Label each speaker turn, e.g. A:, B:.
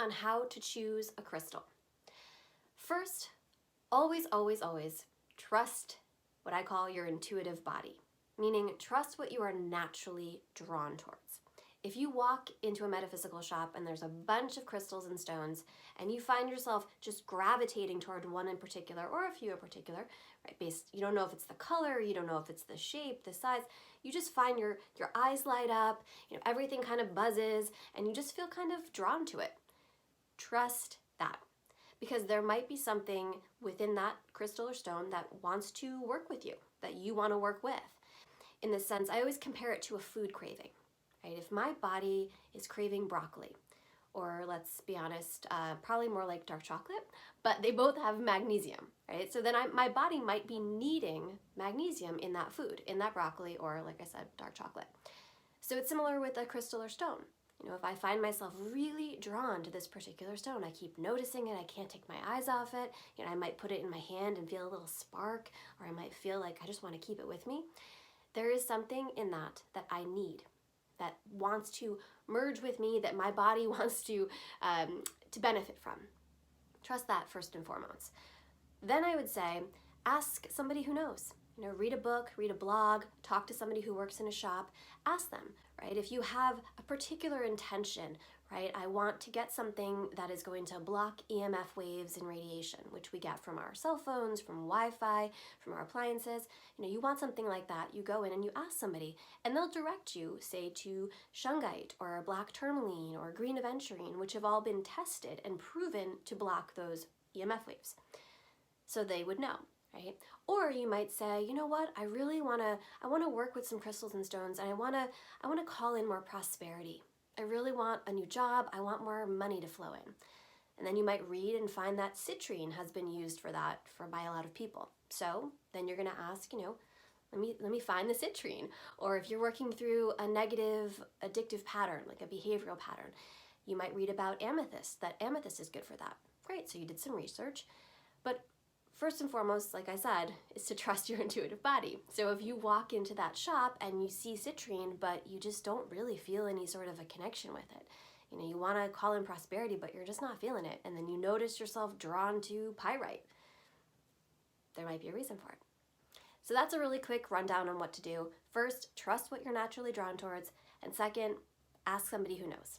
A: on how to choose a crystal. First, always, always, always trust what I call your intuitive body, meaning trust what you are naturally drawn towards. If you walk into a metaphysical shop and there's a bunch of crystals and stones and you find yourself just gravitating toward one in particular or a few in particular, right? You don't know if it's the color, you don't know if it's the shape, the size, you just find your eyes light up, everything kind of buzzes and you just feel kind of drawn to it. Trust that, because there might be something within that crystal or stone that wants to work with you, that you want to work with. In the sense, I always compare it to a food craving. Right? If my body is craving broccoli, or let's be honest, probably more like dark chocolate, but they both have magnesium, right? So then my body might be needing magnesium in that food, in that broccoli, or like I said, dark chocolate. So it's similar with a crystal or stone. If I find myself really drawn to this particular stone, I keep noticing it, I can't take my eyes off it, I might put it in my hand and feel a little spark, or I might feel like I just want to keep it with me. There is something in that I need, that wants to merge with me, that my body wants to benefit from. Trust that first and foremost. Then I would say, ask somebody who knows. Read a book, read a blog, talk to somebody who works in a shop, ask them, right? If you have a particular intention, right? I want to get something that is going to block EMF waves and radiation, which we get from our cell phones, from Wi-Fi, from our appliances. You want something like that, you go in and you ask somebody, and they'll direct you, say, to Shungite or black tourmaline or green aventurine, which have all been tested and proven to block those EMF waves. So they would know, right? Or you might say, you know what, I want to work with some crystals and stones, and I want to call in more prosperity. I really want a new job, I want more money to flow in. And then you might read and find that citrine has been used for that by a lot of people. So then you're gonna ask, let me find the citrine. Or if you're working through a negative addictive pattern, like a behavioral pattern, you might read about amethyst, that amethyst is good for that. Great, so you did some research. But first and foremost, like I said, is to trust your intuitive body. So if you walk into that shop and you see citrine, but you just don't really feel any sort of a connection with it, you want to call in prosperity, but you're just not feeling it, and then you notice yourself drawn to pyrite, there might be a reason for it. So that's a really quick rundown on what to do. First, trust what you're naturally drawn towards, and second, ask somebody who knows.